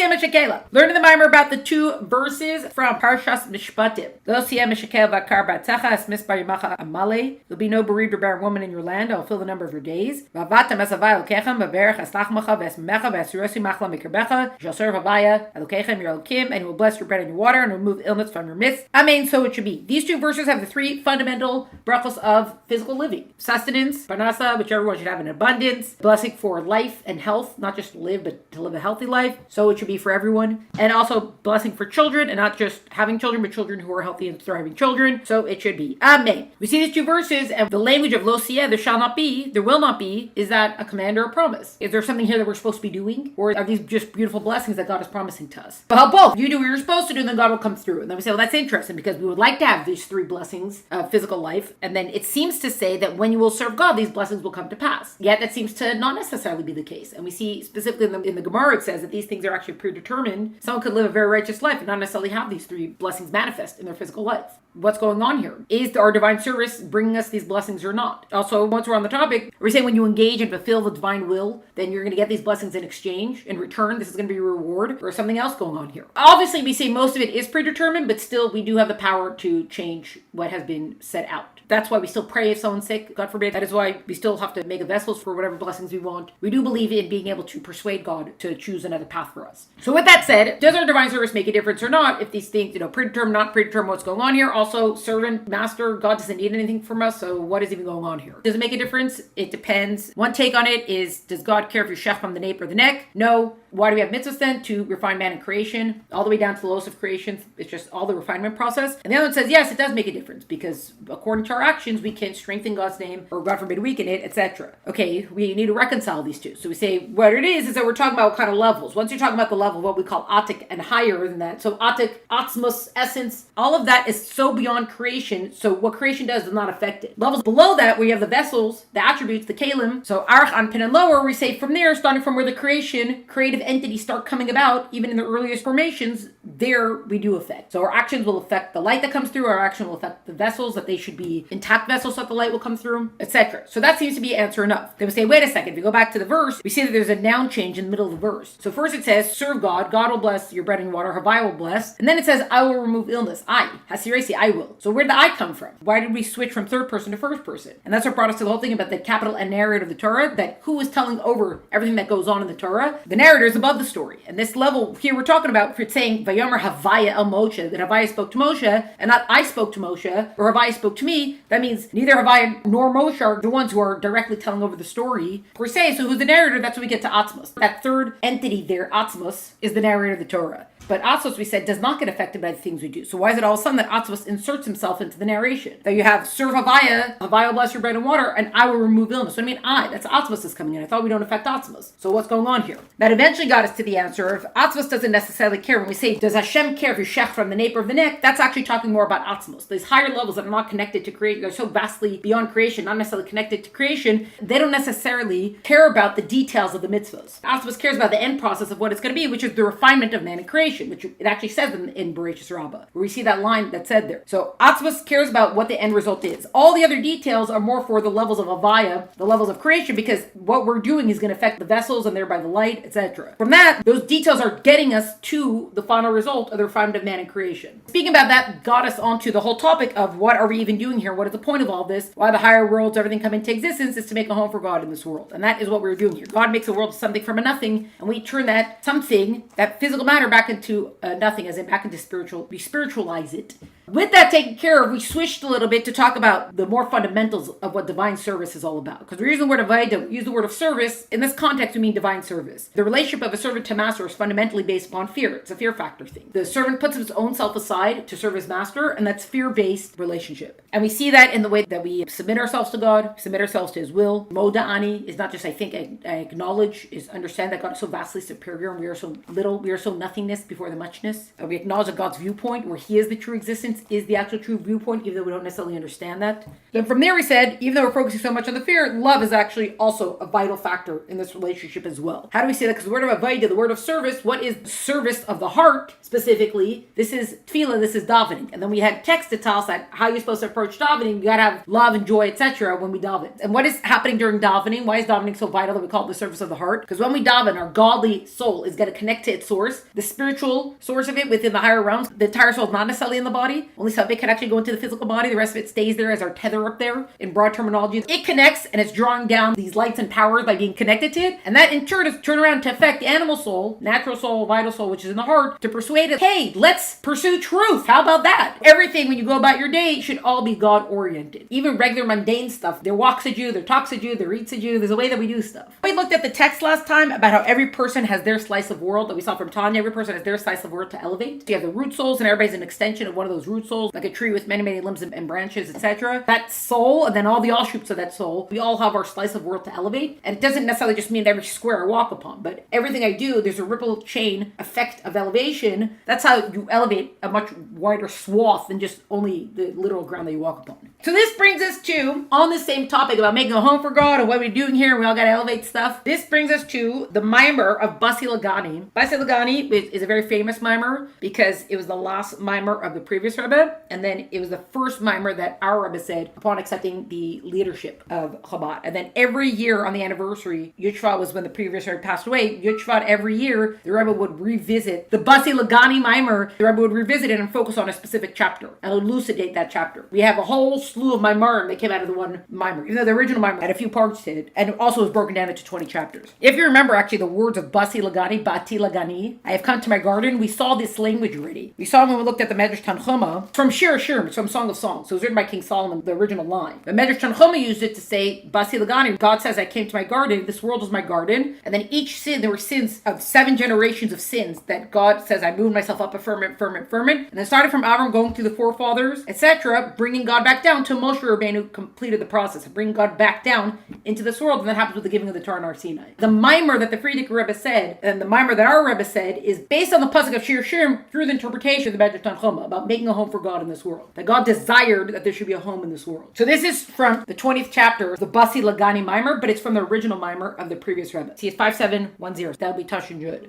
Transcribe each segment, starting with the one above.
Sihiye Mishakeila. Learning the Maamar about the two verses from Parshas Mishpatim. Sihiye Mishakeila v'akar ba'atzecha esmis bar yimacha amale. There'll be no bereaved or barren woman in your land. I'll fill the number of your days. V'avatam esavai elokechem v'berech eslachmacha v'esmecha v'esirosi machla mikarbecha. You shall serve Havaya elokechem your elokim, and he will bless your bread and your water and remove illness from your midst. Amen. So it should be. These two verses have the three fundamental brachos of physical living: sustenance, parnasa, which everyone should have in abundance; blessing for life and health, not just to live, but to live a healthy life. So it should be for everyone. And also blessing for children, and not just having children, but children who are healthy and thriving children. So it should be. Amen. We see these two verses, and the language of lo sihiye, there shall not be, there will not be, is that a command or a promise? Is there something here that we're supposed to be doing? Or are these just beautiful blessings that God is promising to us? But how both? You do what you're supposed to do, and then God will come through. And then we say, well, that's interesting, because we would like to have these three blessings of physical life. And then it seems to say that when you will serve God, these blessings will come to pass. Yet that seems to not necessarily be the case. And we see specifically in the Gemara, it says that these things are actually predetermined. Someone could live a very righteous life and not necessarily have these three blessings manifest in their physical life. What's going on here? Is our divine service bringing us these blessings or not? Also, once we're on the topic, are we saying when you engage and fulfill the divine will, then you're going to get these blessings in exchange, in return? This is going to be a reward, or something else going on here? Obviously, we say most of it is predetermined, but still, we do have the power to change what has been set out. That's why we still pray if someone's sick, God forbid. That is why we still have to make vessels for whatever blessings we want. We do believe in being able to persuade God to choose another path for us. So with that said, does our divine service make a difference or not? If these things, predetermined, not predetermined, what's going on here? Also, servant, master, God doesn't need anything from us, so what is even going on here? Does it make a difference? It depends. One take on it is, does God care if you're shech from the nape or the neck? No. Why do we have mitzvahs then? To refine man in creation, all the way down to the lowest of creation. It's just all the refinement process. And the other one says, yes, it does make a difference, because according to our actions, we can strengthen God's name, or God forbid weaken it, etc. Okay, we need to reconcile these two. So we say what it is that we're talking about what kind of levels. Once you're talking about the level, what we call atik, and higher than that. So atik, atzmos, essence, all of that is so beyond creation. So what creation does not affect it. Levels below that, where you have the vessels, the attributes, the kalim. So arch, anpin, and lower, we say from there, starting from where the creative entities start coming about, even in the earliest formations, there we do affect. So our actions will affect the light that comes through, our action will affect the vessels, that they should be intact vessels so that the light will come through, etc. So that seems to be answer enough. Then we say, wait a second, if we go back to the verse, we see that there's a noun change in the middle of the verse. So first it says, serve God, God will bless your bread and water, Havai will bless. And then it says, I will remove illness. Hasiresi, I will. So where did the I come from? Why did we switch from third person to first person? And that's what brought us to the whole thing about the capital N narrator of the Torah, that who is telling over everything that goes on in the Torah? The narrator is above the story. And this level here we're talking about, if it's saying Vayomer Havaya el Moshe, that Havaya spoke to Moshe, and not I spoke to Moshe, or Havaya spoke to me, that means neither Havaya nor Moshe are the ones who are directly telling over the story per se. So who's the narrator? That's when we get to Atzmos. That third entity there, Atzmos, is the narrator of the Torah. But Atzmos, we said, does not get affected by the things we do. So why is it all of a sudden that Atzmos inserts himself into the narration? That you have, serve Havaya will bless your bread and water, and I will remove illness. So I mean, that's Atzmos is coming in. I thought we don't affect Atzmos. So what's going on here? That eventually got us to the answer of Atzmos doesn't necessarily care. When we say, does Hashem care if you're shech from the nape or the neck? That's actually talking more about Atzmos. These higher levels that are not connected to creation, they're so vastly beyond creation, not necessarily connected to creation, they don't necessarily care about the details of the mitzvahs. Atzmos cares about the end process of what it's going to be, which is the refinement of man in creation, which it actually says in Bereshis Rabbah, where we see that line that's said there. So Atzmos cares about what the end result is. All the other details are more for the levels of Havaya, the levels of creation, because what we're doing is going to affect the vessels and thereby the light, etc. From that, those details are getting us to the final result of the refinement of man in creation. Speaking about that got us onto the whole topic of what are we even doing here? What is the point of all this? Why the higher worlds, everything come into existence is to make a home for God in this world. And that is what we're doing here. God makes a world something from a nothing, and we turn that something, that physical matter, back into nothing, as in back into spiritual. We spiritualize it. With that taken care of, we switched a little bit to talk about the more fundamentals of what divine service is all about. Because we're using the word avodah, we use the word of service. In this context, we mean divine service. The relationship of a servant to master is fundamentally based upon fear. It's a fear factor thing. The servant puts his own self aside to serve his master, and that's fear-based relationship. And we see that in the way that we submit ourselves to God, submit ourselves to his will. Moda'ani is not just I think, I acknowledge, is understand that God is so vastly superior and we are so little, we are so nothingness before the muchness. We acknowledge that God's viewpoint, where he is the true existence, avoidance is the actual true viewpoint, even though we don't necessarily understand that. Then from there we said, even though we're focusing so much on the fear, love is actually also a vital factor in this relationship as well. How do we say that? Because the word of avodah, the word of service, what is service of the heart specifically? This is tefillah, this is davening. And then we had text to tell us that how you're supposed to approach davening. You gotta have love and joy, etc. when we daven. And what is happening during davening? Why is davening so vital that we call it the service of the heart? Because when we daven, our godly soul is going to connect to its source, the spiritual source of it within the higher realms. The entire soul is not necessarily in the body. Only some of it can actually go into the physical body. The rest of it stays there as our tether up there in broad terminology. It connects and it's drawing down these lights and powers by being connected to it. And that in turn is turn around to affect the animal soul, natural soul, vital soul, which is in the heart, to persuade it, hey, let's pursue truth. How about that? Everything when you go about your day should all be God oriented. Even regular mundane stuff. There walks at you, there talks at you, there eats at you. There's a way that we do stuff. We looked at the text last time about how every person has their slice of world that we saw from Tanya. Every person has their slice of world to elevate. So you have the root souls and everybody's an extension of one of those root souls, like a tree with many, many limbs and branches, etc. That soul and then all the offshoots of that soul, we all have our slice of world to elevate. And it doesn't necessarily just mean every square I walk upon, but everything I do, there's a ripple chain effect of elevation. That's how you elevate a much wider swath than just only the literal ground that you walk upon. So this brings us to, on the same topic about making a home for God and what we're doing here, we all got to elevate stuff. This brings us to the Maamar of Basi Lagani. Basi Lagani is a very famous Maamar because it was the last Maamar of the previous Rebbe, and then it was the first Maamar that our Rebbe said upon accepting the leadership of Chabad. And then every year on the anniversary, Yud Shvat was when the previous Rebbe passed away. Yud Shvat every year, the Rebbe would revisit the Basi Lagani Maamar. The Rebbe would revisit it and focus on a specific chapter and elucidate that chapter. We have a whole slew of Maamarim that came out of the one Maamar, even though the original Maamar had a few parts to it, and it also was broken down into 20 chapters. If you remember actually the words of Basi Lagani, Bati Lagani, I have come to my garden, we saw this language already. We saw when we looked at the Medrash Tanchuma from Shir Shirim, it's from Song of Songs. So it was written by King Solomon, the original line. The Medrash Tanchuma used it to say, Basi Lagani, God says I came to my garden, this world was my garden, and then each sin, there were sins of 7 generations of sins that God says I moved myself up a firmament, and then started from Avram going through the forefathers, etc., bringing God back down to Moshe Rabbeinu completed the process of bringing God back down into this world, and that happens with the giving of the Torah in Har Sinai. The Maamar that the Frierdiker Rebbe said, and the Maamar that our Rebbe said, is based on the pasuk of Shir Shirim through the interpretation of the Medrash Tanchuma about making a home for God in this world. That God desired that there should be a home in this world. So this is from the 20th chapter of the Basi Lagani Maamar, but it's from the original Maamar of the previous Rebbe. See, it's 5710. That'll be Tash and Jud.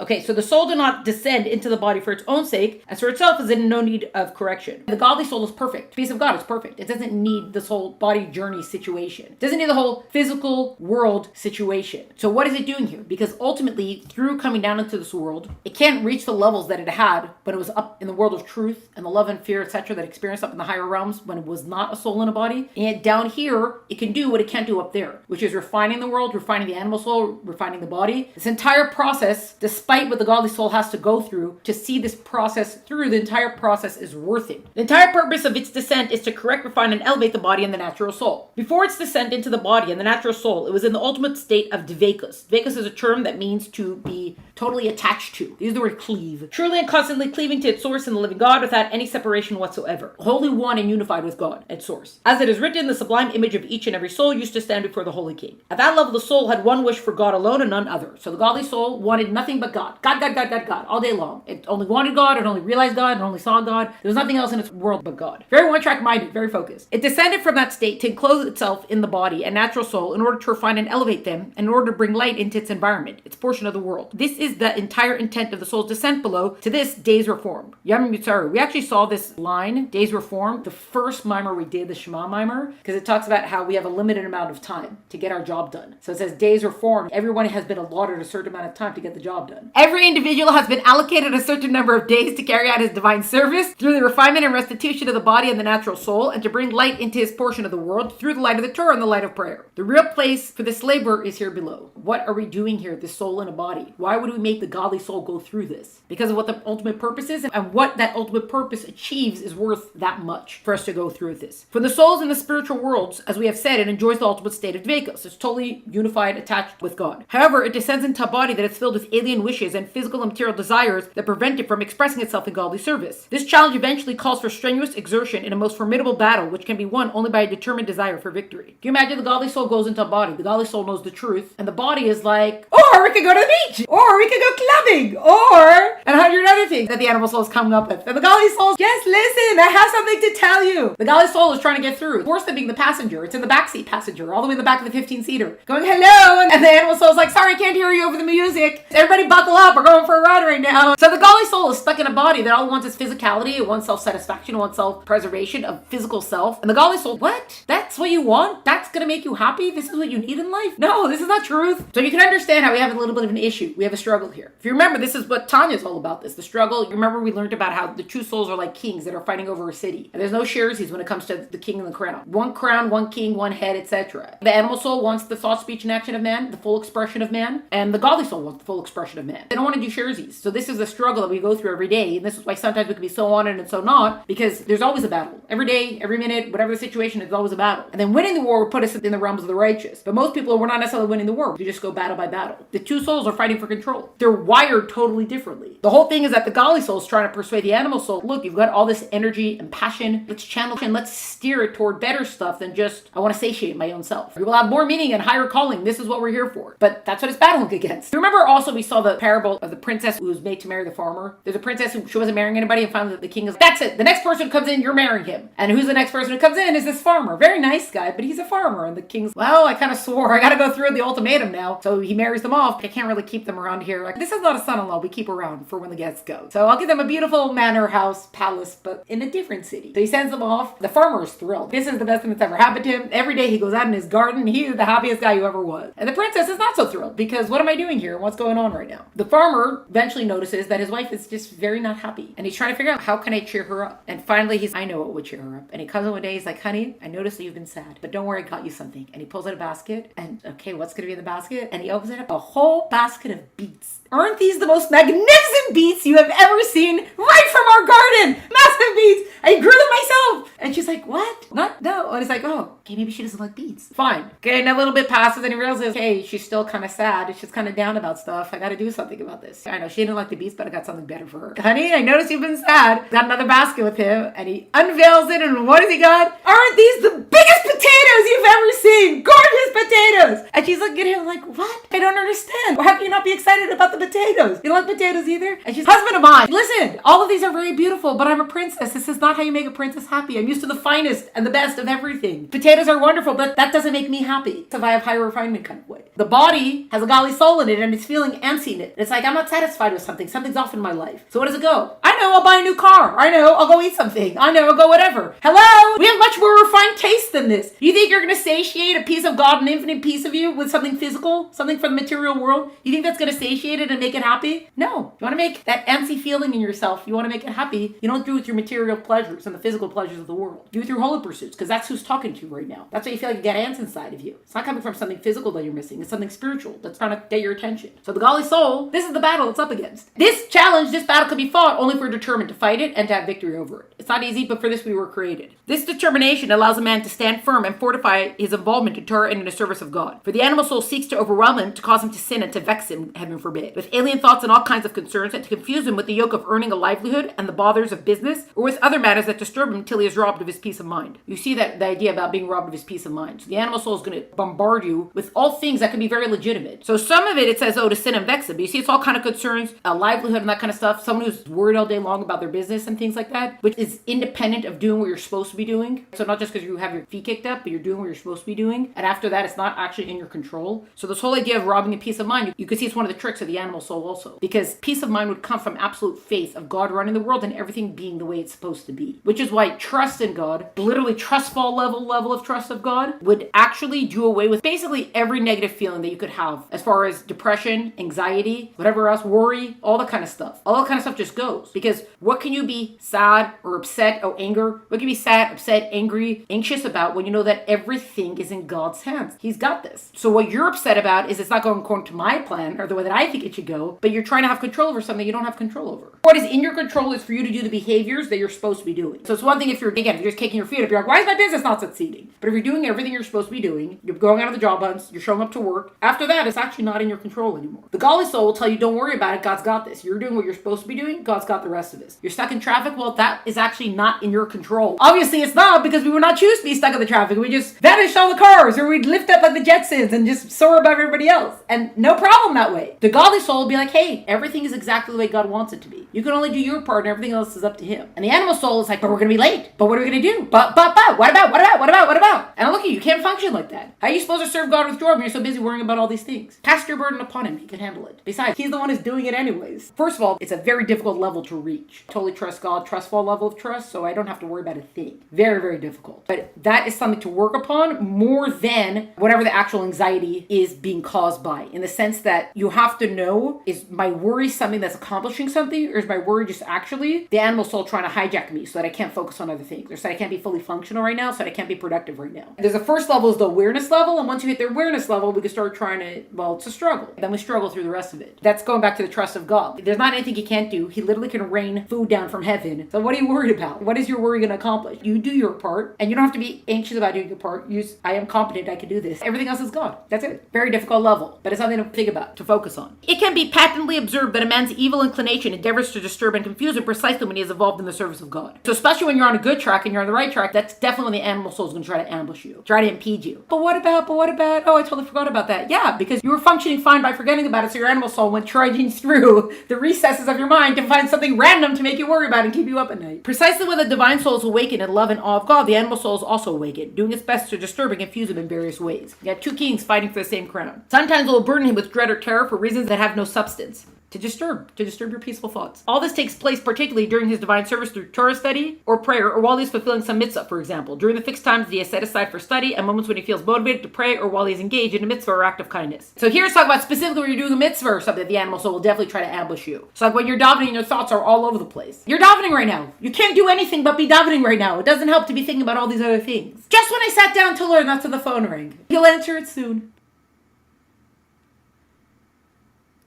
Okay, so the soul did not descend into the body for its own sake, as for itself is in no need of correction. The godly soul is perfect. The peace of God is perfect. It doesn't need this whole body journey situation. It doesn't need the whole physical world situation. So what is it doing here? Because ultimately, through coming down into this world, it can't reach the levels that it had when it was up in the world of truth and the love and fear, etc., that it experienced up in the higher realms when it was not a soul in a body. And yet down here, it can do what it can't do up there, which is refining the world, refining the animal soul, refining the body. This entire process, despite what the godly soul has to go through to see this process through, the entire process is worth it. The entire purpose of its descent is to correct, refine, and elevate the body and the natural soul. Before its descent into the body and the natural soul, it was in the ultimate state of dveikus. Dveikus is a term that means to be totally attached to. Use the word cleave. Truly and constantly cleaving to its source in the living God without any separation whatsoever. Wholly one and unified with God, its source. As it is written, the sublime image of each and every soul used to stand before the Holy King. At that level, the soul had one wish for God alone and none other. So the godly soul wanted nothing but God. God, all day long. It only wanted God, it only realized God, it only saw God. There was nothing else in its world but God. Very one-track minded, very focused. It descended from that state to enclose itself in the body and natural soul in order to refine and elevate them, and in order to bring light into its environment, its portion of the world. This is the entire intent of the soul's descent below to this day's reform. Yom Yitzaru. We actually saw this line, day's reform, the first Maamar we did, the Shema Maamar, because it talks about how we have a limited amount of time to get our job done. So it says day's reform. Everyone has been allotted a certain amount of time to get the job done. Every individual has been allocated a certain number of days to carry out his divine service through the refinement and restitution of the body and the natural soul, and to bring light into his portion of the world through the light of the Torah and the light of prayer. The real place for this labor is here below. What are we doing here, this soul in a body? Why would we make the godly soul go through this? Because of what the ultimate purpose is, and what that ultimate purpose achieves is worth that much for us to go through this. For the souls in the spiritual worlds, as we have said, it enjoys the ultimate state of dveikus. It's totally unified, attached with God. However, it descends into a body that is filled with alien wishes and physical and material desires that prevent it from expressing itself in godly service. This challenge eventually calls for strenuous exertion in a most formidable battle, which can be won only by a determined desire for victory. Can you imagine the godly soul goes into a body? The godly soul knows the truth, and the body is like, or we could go to the beach, or we could go clubbing, or and 100 other things that the animal soul is coming up with. And the Gali soul, yes, listen, I have something to tell you. The Gali soul is trying to get through. Worse than being the passenger, it's in the backseat passenger, all the way in the back of the 15-seater, going, hello, and the animal soul is like, sorry, I can't hear you over the music. Everybody buckle up, we're going for a ride right now. So the Gali soul is stuck in a body that all it wants is physicality, it wants self-satisfaction, it wants self-preservation of physical self. And the Gali soul, what? That's what you want? That's gonna make you happy? This is what you need in life? No, this is not truth. So you can understand how we have a little bit of an issue. We have a struggle here. If you remember, this is what Tanya's all about, the struggle. You remember we learned about how the two souls are like kings that are fighting over a city. And there's no sherzies when it comes to the king and the crown. One crown, one king, one head, etc. The animal soul wants the thought, speech, and action of man, the full expression of man. And the Gali soul wants the full expression of man. They don't want to do sherzies. So this is the struggle that we go through every day. And this is why sometimes we can be so on it and so not, because there's always a battle. Every day, every minute, whatever the situation, there's always a battle. And then winning the war would put us in the realms of the righteous. But most people, we're not necessarily winning the war. We just go battle by battle. The two souls are fighting for control. They're wired totally differently. The whole thing is that the Gali soul is trying to persuade the animal soul, look, you've got all this energy and passion. Let's channel and let's steer it toward better stuff than just, I want to satiate my own self. We will have more meaning and higher calling. This is what we're here for. But that's what it's battling against. Remember also we saw the parable of the princess who was made to marry the farmer. There's a princess who she wasn't marrying anybody and finally the king is, that's it. The next person who comes in, you're marrying him. And who's the next person who comes in is this farmer. Very nice guy, but he's a farmer. And the king's, well, I kind of swore. I got to go through the ultimatum now. So he marries them off. I can't really keep them around here. Like, this is not a son-in-law we keep around for when the guests go. So I'll give them a beautiful manor house, palace, but in a different city. So he sends them off. The farmer is thrilled. This is the best thing that's ever happened to him. Every day he goes out in his garden. He's the happiest guy who ever was. And the princess is not so thrilled because what am I doing here? What's going on right now? The farmer eventually notices that his wife is just very not happy. And he's trying to figure out how can I cheer her up? And finally I know what would cheer her up. And he comes in one day, he's like, honey, I noticed that you've been sad, but don't worry, I got you something. And he pulls out a basket and okay, what's going to be in the basket? And he opens it up, a whole basket of beets. Aren't these the most magnificent beets you have ever seen right from our garden? Massive beets. I grew them myself. And she's like, what? Not, no. And he's like, oh, okay, maybe she doesn't like beets. Fine. Okay, and a little bit passes and he realizes, hey, she's still kind of sad. She's kind of down about stuff. I got to do something about this. I know she didn't like the beets, but I got something better for her. Honey, I noticed you've been sad. Got another basket with him and he unveils it and what has he got? Aren't these the biggest potatoes you've ever seen? Gorgeous potatoes. And she's looking at him like, what? I don't understand. How can you not be excited about the potatoes? You don't like potatoes either? And she's, husband of mine, listen, all of these are very beautiful, but I'm a princess. This is not how you make a princess happy. I'm used to the finest and the best of everything. Potatoes are wonderful, but that doesn't make me happy. So if I have higher refinement kind of way. The body has a Gali soul in it and it's feeling antsy in it. It's like, I'm not satisfied with something. Something's off in my life. So where does it go? I know, I'll buy a new car. I know, I'll go eat something. I know, I'll go whatever. Hello? We have much more refined taste than this. You think you're going to satiate a piece of God, an infinite piece of you with something physical, something from the material world? You think that's going to satiate it and make it happy? No. You want to make that antsy feeling in yourself, you want to make it happy, you don't do it with your material pleasures and the physical pleasures of the world. Do it with your holy pursuits, because that's who's talking to you right now. That's why you feel like you got ants inside of you. It's not coming from something physical that you're missing. It's something spiritual that's trying to get your attention. So the Gali soul, this is the battle it's up against. This challenge, this battle could be fought only if we're determined to fight it and to have victory over it. It's not easy, but for this we were created. This determination allows a man to stand firm and fortify his involvement in Torah and in the service of God. For the animal soul seeks to overwhelm him, to cause him to sin and to vex him, heaven forbid, with alien thoughts and all kinds of concerns, and to confuse him with the yoke of earning a livelihood and the bothers of business, or with other matters that disturb him till he is robbed of his peace of mind. You see that the idea about being robbed of his peace of mind. So the animal soul is going to bombard you with all things that can be very legitimate. So some of it says, oh, to sin and vex him. But you see, it's all kind of concerns, a livelihood and that kind of stuff. Someone who's worried all day long about their business and things like that, which is independent of doing what you're supposed to be doing. So not just because you have your feet kicked up, but you're doing what you're supposed to be doing. And after that, it's not actually in your control. So this whole idea of robbing a peace of mind, you can see it's one of the tricks of the animal soul also. Because peace of mind would come from absolute faith of God running the world and everything being the way it's supposed to be. Which is why trust in God, literally trustful level of trust of God, would actually do away with basically every negative feeling that you could have as far as depression, anxiety, whatever else, worry, all that kind of stuff. All that kind of stuff just goes. Because what can you be sad or upset or anger? What can you be sad, upset, angry, anxious about when you know that everything is in God's hands? He's got this. So what you're upset about is it's not going according to my plan or the way that I think it should go, but you're trying to have control over something you don't have control over. What is in your control is for you to do the behaviors that you're supposed to be doing. So it's one thing if you're just kicking your feet up, you're like, why is my business not succeeding? But if you're doing everything you're supposed to be doing, you're going out on the job hunts, you're showing up to work, after that, it's actually not in your control anymore. The Gali soul will tell you, don't worry about it, God's got this. You're doing what you're supposed to be doing, God's got the rest of this. You're stuck in traffic, well, that is actually not in your control. Obviously, it's not, because we were not choose to be stuck in the traffic. We just vanish all the cars, or we'd lift up like the Jetsons and just soar above everybody else. And no problem that way. The godly soul will be like, hey, everything is exactly the way God wants it to be. You can only do your part and everything else is up to him. And the animal soul is like, but we're going to be late. But what are we going to do? But, what about? And look at you can't function like that. How are you supposed to serve God with joy when you're so busy worrying about all these things? Cast your burden upon him. He can handle it. Besides, he's the one who's doing it anyways. First of all, it's a very difficult level to reach. Totally trust God, trustful level of trust, so I don't have to worry about a thing. Very, very difficult. But that is something to work upon more than whatever the actual anxiety is being caused by. In the sense that you have to know, is my worry something that's accomplishing something, or is my worry just actually the animal soul trying to hijack me so that I can't focus on other things, or so I can't be fully functional right now, so that I can't be productive right now. There's a first level is the awareness level, and once you hit the awareness level, we can start trying to, well, it's a struggle. Then we struggle through the rest of it. That's going back to the trust of God. There's not anything he can't do. He literally can rain food down from heaven. So what are you worried about? What is your worry going to accomplish? You do your part, and you don't have to be anxious about doing your part. I am competent, I can do this. Everything else is God. That's it. Very difficult level, but it's something to think about, to focus on. It can be patently observed that a man's evil inclination endeavors to disturb and confuse him precisely when he is involved in the service of God. So especially when you're on a good track and you're on the right track, that's definitely when the animal soul is going to try to ambush you, try to impede you. But what about? Oh, I totally forgot about that. Yeah, because you were functioning fine by forgetting about it, so your animal soul went trudging through the recesses of your mind to find something random to make you worry about and keep you up at night. Precisely when the divine soul is awakened in love and awe of God, the animal soul is also awakened, doing its best to disturb and confuse him in various ways. You got two kings fighting for the same crown. Sometimes it will burden him with dread or terror for reasons that have no substance. To disturb your peaceful thoughts. All this takes place particularly during his divine service through Torah study or prayer, or while he's fulfilling some mitzvah, for example, during the fixed times that he has set aside for study and moments when he feels motivated to pray, or while he's engaged in a mitzvah or act of kindness. So here's talking about specifically when you're doing a mitzvah or something, the animal soul will definitely try to ambush you. So like when you're davening, your thoughts are all over the place. You're davening right now. You can't do anything but be davening right now. It doesn't help to be thinking about all these other things. Just when I sat down to learn, that's when the phone rang. He'll answer it soon.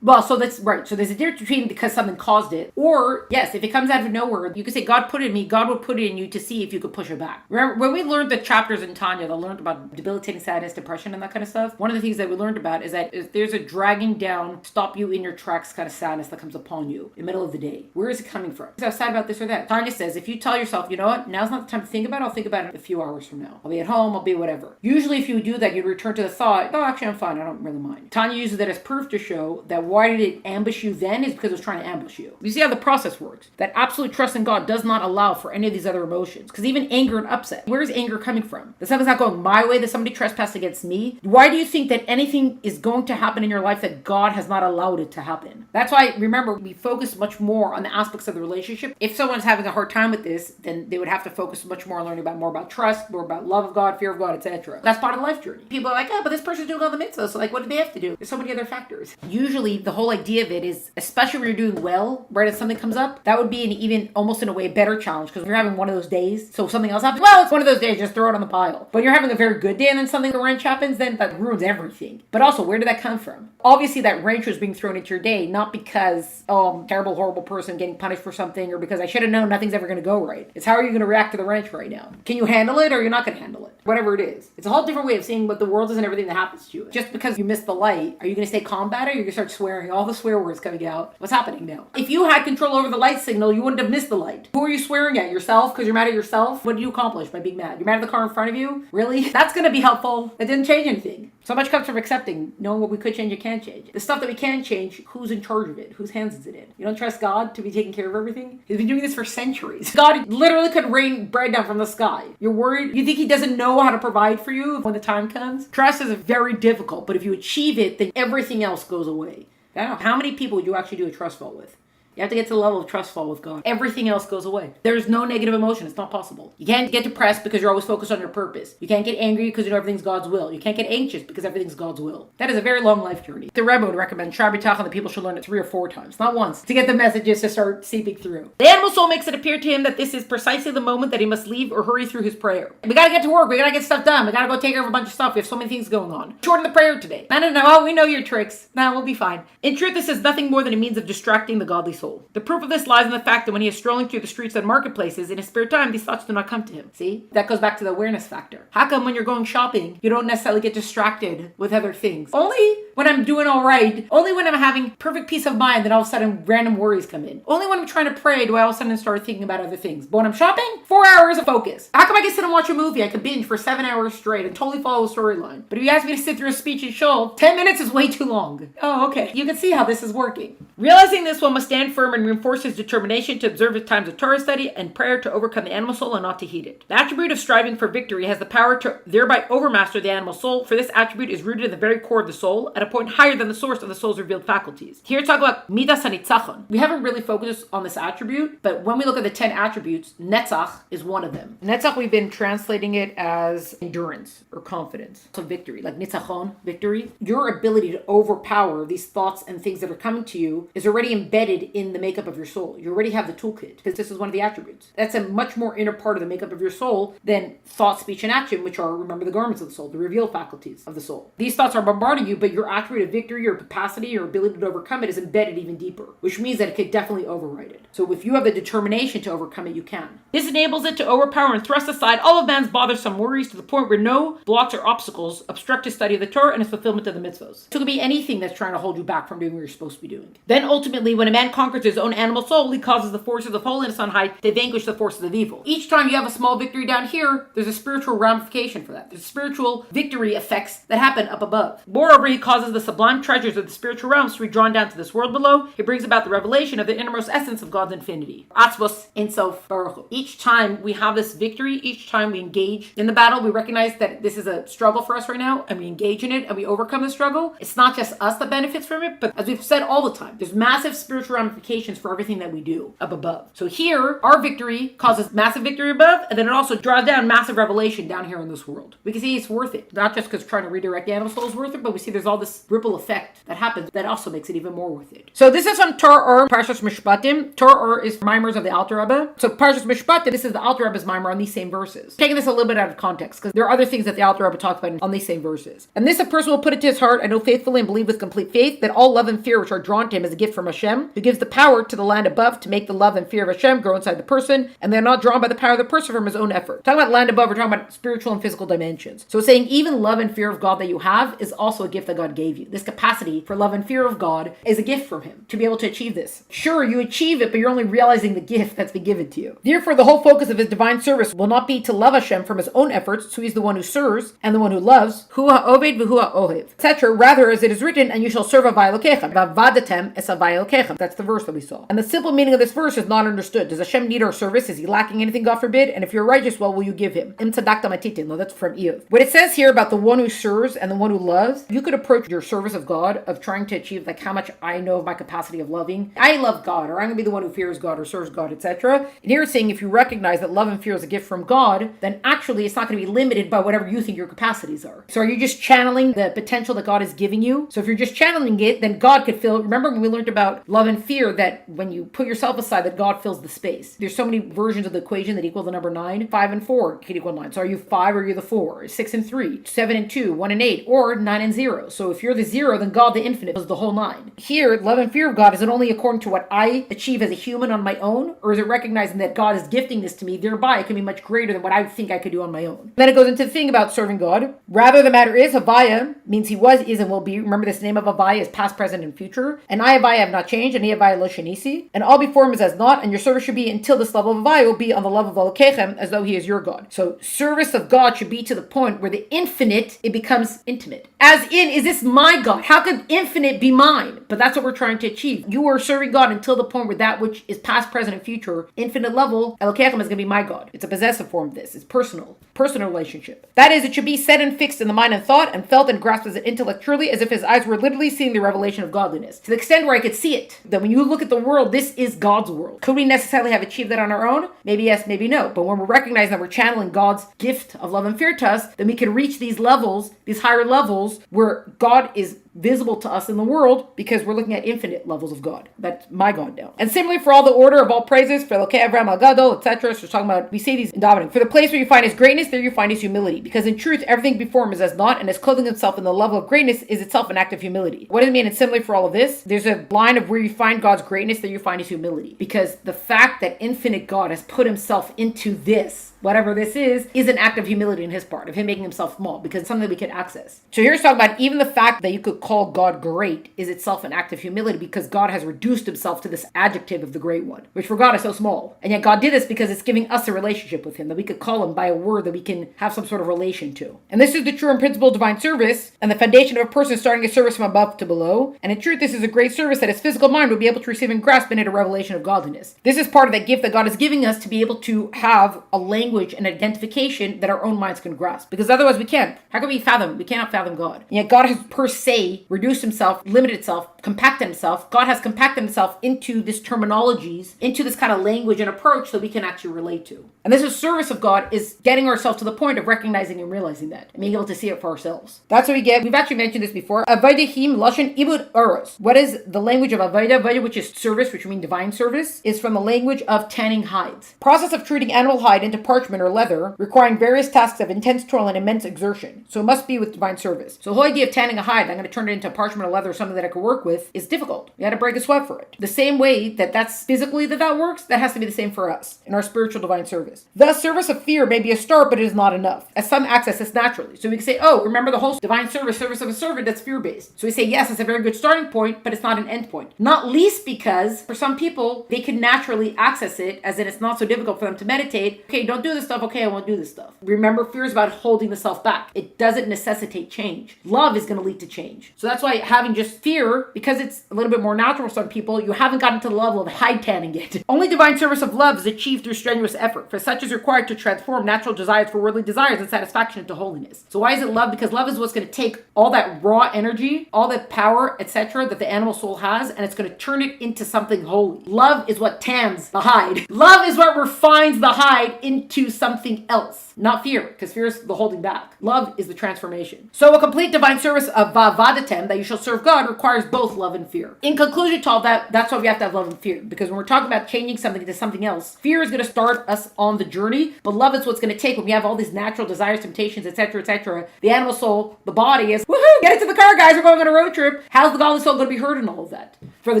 Well, so that's right. So there's a difference between because something caused it, or yes, if it comes out of nowhere, you could say, God put it in me, God would put it in you to see if you could push it back. Remember, when we learned the chapters in Tanya that learned about debilitating sadness, depression, and that kind of stuff, one of the things that we learned about is that if there's a dragging down, stop you in your tracks kind of sadness that comes upon you in the middle of the day. Where is it coming from? Because I was sad about this or that. Tanya says, if you tell yourself, you know what, now's not the time to think about it, I'll think about it a few hours from now. I'll be at home, I'll be whatever. Usually if you do that, you'd return to the thought, oh, actually I'm fine, I don't really mind. Tanya uses that as proof to show that why did it ambush you then is because it was trying to ambush you. You see how the process works. That absolute trust in God does not allow for any of these other emotions. Because even anger and upset, where is anger coming from? That something's not going my way, that somebody trespassed against me. Why do you think that anything is going to happen in your life that God has not allowed it to happen? That's why, remember, we focus much more on the aspects of the relationship. If someone's having a hard time with this, then they would have to focus much more on learning about more about trust, more about love of God, fear of God, etc. That's part of the life journey. People are like, oh, but this person's doing all the mitzvahs, so like, what do they have to do? There's so many other factors. Usually, the whole idea of it is, especially when you're doing well, right, if something comes up, that would be an even, almost in a way, better challenge, because you're having one of those days, so if something else happens, well, it's one of those days, just throw it on the pile. But you're having a very good day, and then something, the wrench happens, then that ruins everything. But also, where did that come from? Obviously, that wrench was being thrown into your day, not because, oh, I'm a terrible, horrible person getting punished for something, or because I should have known nothing's ever going to go right. It's how are you going to react to the wrench right now? Can you handle it, or you're not going to handle it? Whatever it is. It's a whole different way of seeing what the world is and everything that happens to you. Just because you missed the light, are you going to stay calm about it, or are you going to start swearing, all the swear words coming out? What's happening now? If you had control over the light signal, you wouldn't have missed the light. Who are you swearing at? Yourself? Because you're mad at yourself? What did you accomplish by being mad? You're mad at the car in front of you? Really? That's going to be helpful. It didn't change anything. So much comes from accepting, knowing what we could change and can't change. The stuff that we can change, who's in charge of it? Whose hands is it in? You don't trust God to be taking care of everything? He's been doing this for centuries. God literally could rain bread down from the sky. You're worried? You think he doesn't know how to provide for you when the time comes? Trust is very difficult, but if you achieve it, then everything else goes away. I don't know. How many people would you actually do a trust fall with? You have to get to the level of trust fall with God. Everything else goes away. There's no negative emotion. It's not possible. You can't get depressed because you're always focused on your purpose. You can't get angry because you know everything's God's will. You can't get anxious because everything's God's will. That is a very long life journey. The Rebbe would recommend Shar B'tachon that people should learn it 3 or 4 times, not once, to get the messages to start seeping through. The animal soul makes it appear to him that this is precisely the moment that he must leave or hurry through his prayer. We gotta get to work. We gotta get stuff done. We gotta go take care of a bunch of stuff. We have so many things going on. Shorten the prayer today. No. Oh, we know your tricks. Nah, we'll be fine. In truth, this is nothing more than a means of distracting the godly soul. soul. The proof of this lies in the fact that when he is strolling through the streets and marketplaces in his spare time, these thoughts do not come to him. See? That goes back to the awareness factor. How come when you're going shopping, you don't necessarily get distracted with other things? Only when I'm doing all right, only when I'm having perfect peace of mind, then all of a sudden random worries come in. Only when I'm trying to pray do I all of a sudden start thinking about other things. But when I'm shopping, 4 hours of focus. How come I can sit and watch a movie? I can binge for 7 hours straight and totally follow a storyline. But if you ask me to sit through a speech and show, 10 minutes is way too long. Oh, okay. You can see how this is working. Realizing this, one must stand firm and reinforce his determination to observe his times of Torah study and prayer to overcome the animal soul and not to heed it. The attribute of striving for victory has the power to thereby overmaster the animal soul, for this attribute is rooted in the very core of the soul, at a point higher than the source of the soul's revealed faculties. Here talk about midas hanitzachon. We haven't really focused on this attribute, but when we look at the 10 attributes, netzach is one of them. Netzach, we've been translating it as endurance or confidence. So victory, like nitzachon, victory. Your ability to overpower these thoughts and things that are coming to you is already embedded in the makeup of your soul. You already have the toolkit, because this is one of the attributes. That's a much more inner part of the makeup of your soul than thought, speech, and action, which are, remember, the garments of the soul, the revealed faculties of the soul. These thoughts are bombarding you, but your attribute of victory, your capacity, your ability to overcome it is embedded even deeper, which means that it could definitely override it. So if you have the determination to overcome it, you can. This enables it to overpower and thrust aside all of man's bothersome worries to the point where no blocks or obstacles obstruct his study of the Torah and his fulfillment of the mitzvos. So it could be anything that's trying to hold you back from doing what you're supposed to be doing. Then ultimately, when a man conquers his own animal soul, he causes the forces of holiness on high to vanquish the forces of evil. Each time you have a small victory down here, there's a spiritual ramification for that. There's spiritual victory effects that happen up above. Moreover, he causes the sublime treasures of the spiritual realms to be drawn down to this world below. He brings about the revelation of the innermost essence of God's infinity. Atzvos Ein Sof Baruch Hu. Each time we have this victory, each time we engage in the battle, we recognize that this is a struggle for us right now, and we engage in it, and we overcome the struggle. It's not just us that benefits from it, but as we've said all the time, there's massive spiritual ramifications for everything that we do up above. So here, our victory causes massive victory above, and then it also draws down massive revelation down here in this world. We can see it's worth it. Not just because trying to redirect the animal soul is worth it, but we see there's all this ripple effect that happens that also makes it even more worth it. So this is on Torah Parshas Mishpatim. Torah is Maamars of the Alter Rebbe. So Parshas Mishpatim, this is the Alter Rebbe's Maamar on these same verses. Taking this a little bit out of context, because there are other things that the Alter Rebbe talks about on these same verses. And this a person will put it to his heart and know faithfully and believe with complete faith that all love and fear which are drawn to him is a gift from Hashem, who gives the power to the land above to make the love and fear of Hashem grow inside the person, and they're not drawn by the power of the person from his own effort. Talking about land above, we're talking about spiritual and physical dimensions. So it's saying even love and fear of God that you have is also a gift that God gave you. This capacity for love and fear of God is a gift from him to be able to achieve this. Sure, you achieve it, but you're only realizing the gift that's been given to you. Therefore, the whole focus of his divine service will not be to love Hashem from his own efforts, so he's the one who serves and the one who loves, hu ha'oved v'hu ha'ohev, etc. Rather, as it is written, and you shall serve Havai Elokechem, v'avadatem es Havai Elokechem. That's the verse that we saw. And the simple meaning of this verse is not understood. Does Hashem need our service? Is he lacking anything, God forbid? And if you're righteous, well, will you give him? Im tzadakta matitin. No, that's from Eov. What it says here about the one who serves and the one who loves, you could approach your service of God of trying to achieve like how much I know of my capacity of loving. I love God, or I'm going to be the one who fears God or serves God, etc. And here it's saying if you recognize that love and fear is a gift from God, then actually it's not going to be limited by whatever you think your capacities are. So are you just channeling the potential that God is giving you? So if you're just channeling it, then God could fill. Remember when we learned about love and fear, that when you put yourself aside, that God fills the space. There's so many versions of the equation that equal the number 9. 5 and 4 can equal 9. So are you 5 or are you the 4? 6 and 3, 7 and 2, 1 and 8, or 9 and 0. So if you're the 0, then God the infinite is the whole 9. Here, love and fear of God, is it only according to what I achieve as a human on my own? Or is it recognizing that God is gifting this to me, thereby it can be much greater than what I think I could do on my own? Then it goes into the thing about serving God. Rather, the matter is, Havaya means he was, is, and will be. Remember, this name of Havaya is past, present, and future. And I, Havaya, have not changed, and he, Havaya, lo shenisi. And all before him is as not, and your service should be until this level of Havaya will be on the level of Elokechem, as though he is your God. So service of God should be to the point where the infinite, it becomes intimate. As in, is this my God? How could infinite be mine? But that's what we're trying to achieve. You are serving God until the point where that which is past, present, and future, infinite level, Elokechem, is going to be my God. It's a possessive form of this. It's personal relationship. That is, it should be set and fixed in the mind and thought and felt and grasped as an intellect truly, as if his eyes were literally seeing the revelation of godliness. To the extent where I could see it, that when you look at the world, this is God's world. Could we necessarily have achieved that on our own? Maybe yes, maybe no. But when we're recognizing that we're channeling God's gift of love and fear to us, then we can reach these levels, these higher levels, where God is visible to us in the world because we're looking at infinite levels of God. That's my God now. And similarly for all the order of all praises, for Elokei Avraham Al-Gadol, etc. So we're talking about, we say these in davening. For the place where you find his greatness, there you find his humility. Because in truth, everything before him is as naught, and as clothing himself in the level of greatness is itself an act of humility. What does it mean? And similarly for all of this, there's a line of where you find God's greatness, there you find his humility. Because the fact that infinite God has put himself into this, whatever this is an act of humility in his part, of him making himself small, because it's something we can access. So here's talking about even the fact that you could call God great is itself an act of humility, because God has reduced himself to this adjective of the great one, which for God is so small. And yet God did this because it's giving us a relationship with him, that we could call him by a word that we can have some sort of relation to. And this is the true and principle of divine service, and the foundation of a person starting a service from above to below. And in truth, this is a great service that his physical mind would be able to receive and grasp in it a revelation of godliness. This is part of that gift that God is giving us to be able to have a language and identification that our own minds can grasp. Because otherwise we can't. How can we fathom? We cannot fathom God. And yet God has per se reduced himself, limited himself, compacted himself. God has compacted himself into this terminologies, into this kind of language and approach that we can actually relate to. And this is service of God, is getting ourselves to the point of recognizing and realizing that, and being able to see it for ourselves. That's what we get. We've actually mentioned this before. Avaydahim lashon ibud oros. What is the language of Avayda? Avayda, which is service, which means divine service, is from the language of tanning hides. Process of treating animal hide into parchment or leather, requiring various tasks of intense toil and immense exertion. So it must be with divine service. So the whole idea of tanning a hide, I'm going to turn it into parchment or leather, something that I could work with, is difficult. You got to break a sweat for it. The same way that's physically that works, that has to be the same for us in our spiritual divine service. Thus, service of fear may be a start, but it is not enough, as some access this naturally. So we can say, oh, remember the whole divine service of a servant, that's fear-based. So we say, yes, it's a very good starting point, but it's not an end point. Not least because for some people, they can naturally access it, as in it's not so difficult for them to meditate. Okay, don't do this stuff. Okay, I won't do this stuff. Remember, fear is about holding the self back. It doesn't necessitate change. Love is going to lead to change. So that's why having just fear, because it's a little bit more natural for some people, you haven't gotten to the level of hide tanning yet. Only divine service of love is achieved through strenuous effort, for such is required to transform natural desires for worldly desires and satisfaction into holiness. So why is it love? Because love is what's going to take all that raw energy, all that power, etc., that the animal soul has, and it's going to turn it into something holy. Love is what tans the hide. Love is what refines the hide into something else. Not fear, because fear is the holding back. Love is the transformation. So a complete divine service of vavadatem, that you shall serve God, requires both love and fear. In conclusion to all that, that's why we have to have love and fear. Because when we're talking about changing something to something else, fear is going to start us on the journey, but love is what's going to take when we have all these natural desires, temptations, etc., etc. The animal soul, the body is, woohoo, get into the car, guys, we're going on a road trip. How's the godly soul going to be heard in all of that? For the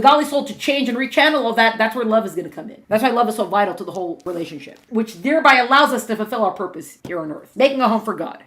godly soul to change and rechannel all that, that's where love is going to come in. That's why love is so vital to the whole relationship, which thereby allows us to fulfill our purpose here on earth, making a home for God.